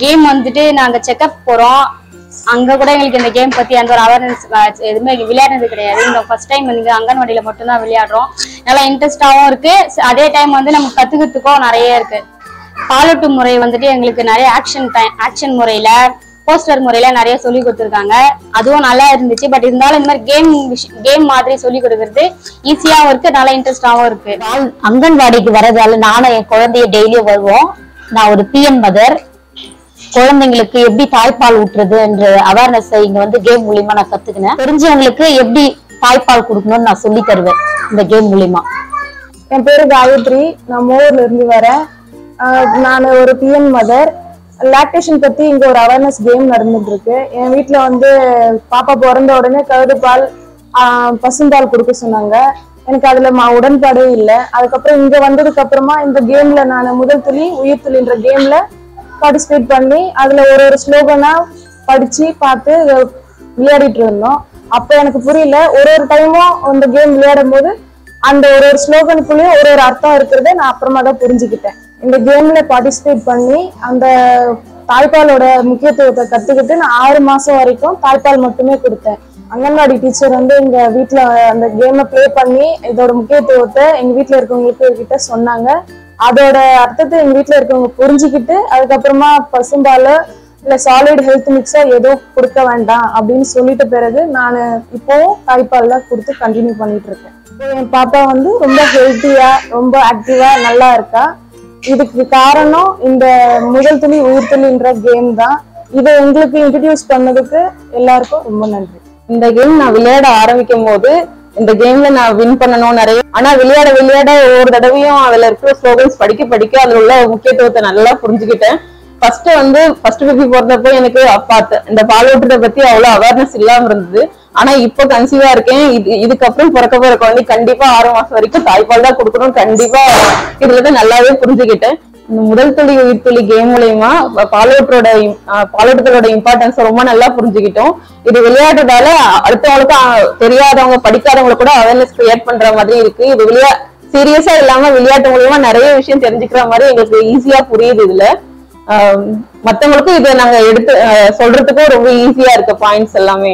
Game வந்துட்டு நாங்க checkup போறோம். அங்க கூட எங்களுக்கு இந்த கேம் பத்தி எந்த ஒரு அவேர்னஸ் எதுவுமே விளையாடுறது கிடையாது. இந்த ஃபர்ஸ்ட் டைம் வந்து அங்கன்வாடியில மட்டும்தான் விளையாடுறோம். நல்லா இன்ட்ரெஸ்டாவும் இருக்கு. அதே டைம் வந்து நம்ம கத்துக்கிறதுக்கும் நிறைய இருக்கு. பாலூட்டு முறை வந்துட்டு எங்களுக்கு நிறைய ஆக்ஷன் முறையில போஸ்டர் முறையில நிறைய சொல்லி கொடுத்துருக்காங்க. அதுவும் நல்லா இருந்துச்சு. பட் இருந்தாலும் இந்த மாதிரி கேம் மாதிரி சொல்லி கொடுக்கறது ஈஸியாவும் இருக்கு, நல்லா இன்ட்ரெஸ்டாவும் இருக்கு. அங்கன்வாடிக்கு வரதால நானும் என் குழந்தைய டெய்லியும் வருவோம். நான் ஒரு பிஎன் மதர். குழந்தைங்களுக்கு எப்படி தாய்ப்பால் ஊட்டுறது என்ற அவேர்னஸ் இங்க வந்து கேம் மூலியமா நான் கத்துக்கினேன். தெரிஞ்சவங்களுக்கு எப்படி தாய்ப்பால் கொடுக்கணும்னு நான் சொல்லி தருவேன் இந்த கேம் மூலியமா. என் பேரு காயத்ரி. நான் மோர்ல இருந்து வரேன். நான் ஒரு பிஎன் மதர். லாக்டேஷன் பத்தி இங்க ஒரு அவேர்னஸ் கேம் நடந்துட்டு இருக்கு. என் வீட்டுல வந்து பாப்பா பிறந்த உடனே கருது பால் பசும்பால் கொடுக்க சொன்னாங்க. எனக்கு அதுல உடன்பாடே இல்லை. அதுக்கப்புறம் இங்க வந்ததுக்கு அப்புறமா இந்த கேம்ல நான் முதல் துளி உயிர் துளின்ற கேம்ல பார்ட்டிசிபேட் பண்ணி அதுல ஒரு ஸ்லோகனா படிச்சு பார்த்து விளையாடிட்டு இருந்தோம். அப்ப எனக்கு புரியல. ஒரு டைமும் இந்த கேம் விளையாடும் போது அந்த ஒரு ஸ்லோகனுக்குள்ளேயும் ஒரு அர்த்தம் இருக்கிறத நான் அப்புறமா தான் புரிஞ்சுக்கிட்டேன். இந்த கேம்ல பார்ட்டிசிபேட் பண்ணி அந்த தாய்ப்பாலோட முக்கியத்துவத்தை கத்துக்கிட்டு நான் 6 மாசம் வரைக்கும் தாய்ப்பால் மட்டுமே கொடுத்தேன். அங்கன்வாடி டீச்சர் வந்து எங்க வீட்டுல அந்த கேமை பிளே பண்ணி இதோட முக்கியத்துவத்தை எங்க வீட்டுல இருக்கவங்களுக்கு கிட்ட சொன்னாங்க. அதோட அர்த்தத்தை எங்க வீட்டுல இருக்கவங்க புரிஞ்சுக்கிட்டு அதுக்கப்புறமா பசும்பால இல்ல சாலிட் ஹெல்த் மிக்ஸா எதுவும் கொடுக்க வேண்டாம் அப்படின்னு சொல்லிட்ட பிறகு நான் இப்போவும் தாய்ப்பால் தான் கொடுத்து கண்டினியூ பண்ணிட்டு இருக்கேன். என் பாப்பா வந்து ரொம்ப ஹெல்த்தியா ரொம்ப ஆக்டிவா நல்லா இருக்கா. இதுக்கு காரணம் இந்த முதல் துளி உயிர் துளின்ற கேம் தான். இதை எங்களுக்கு இன்ட்ரடியூஸ் பண்ணதுக்கு எல்லாருக்கும் ரொம்ப நன்றி. இந்த கேம் நான் விளையாட ஆரம்பிக்கும் போது இந்த கேம்ல நான் வின் பண்ணணும் நிறைய. ஆனா விளையாட ஒவ்வொரு தடவையும் அதுல இருக்கிற ஸ்லோகன்ஸ் படிக்க அதுல உள்ள முக்கியத்துவத்தை நல்லா புரிஞ்சுக்கிட்டேன். ஃபர்ஸ்ட் பேபி பிறந்தப்போ எனக்கு இந்த பாலூட்டுறத பத்தி அவ்வளவு அவேர்னஸ் இல்லாம இருந்தது. ஆனா இப்போ கன்சீவா இருக்கேன். இதுக்கப்புறம் பிறக்க போற குழந்தை கண்டிப்பா 6 மாசம் வரைக்கும் தாய்ப்பால் தான் கொடுக்கணும். கண்டிப்பா இதுல நல்லாவே புரிஞ்சுக்கிட்டேன். இந்த முதல் துளி உயிர் துளி கேம் மூலயமா பாலூட்டத்தோட இம்பார்ட்டன்ஸ் ரொம்ப நல்லா புரிஞ்சுக்கிட்டோம். இது விளையாடுறதால அடுத்தவங்களுக்கு தெரியாதவங்க படிக்காதவங்க கூட அவேர்னஸ் கிரியேட் பண்ற மாதிரி இருக்கு. இது சீரியஸா இல்லாம விளையாட்டு மூலமா நிறைய விஷயம் தெரிஞ்சுக்கிற மாதிரி எங்களுக்கு ஈஸியா புரியுது. இதுல மத்தவங்களுக்கும் இதை நாங்க எடுத்து சொல்றதுக்கும் ரொம்ப ஈஸியா இருக்கு பாயிண்ட்ஸ் எல்லாமே.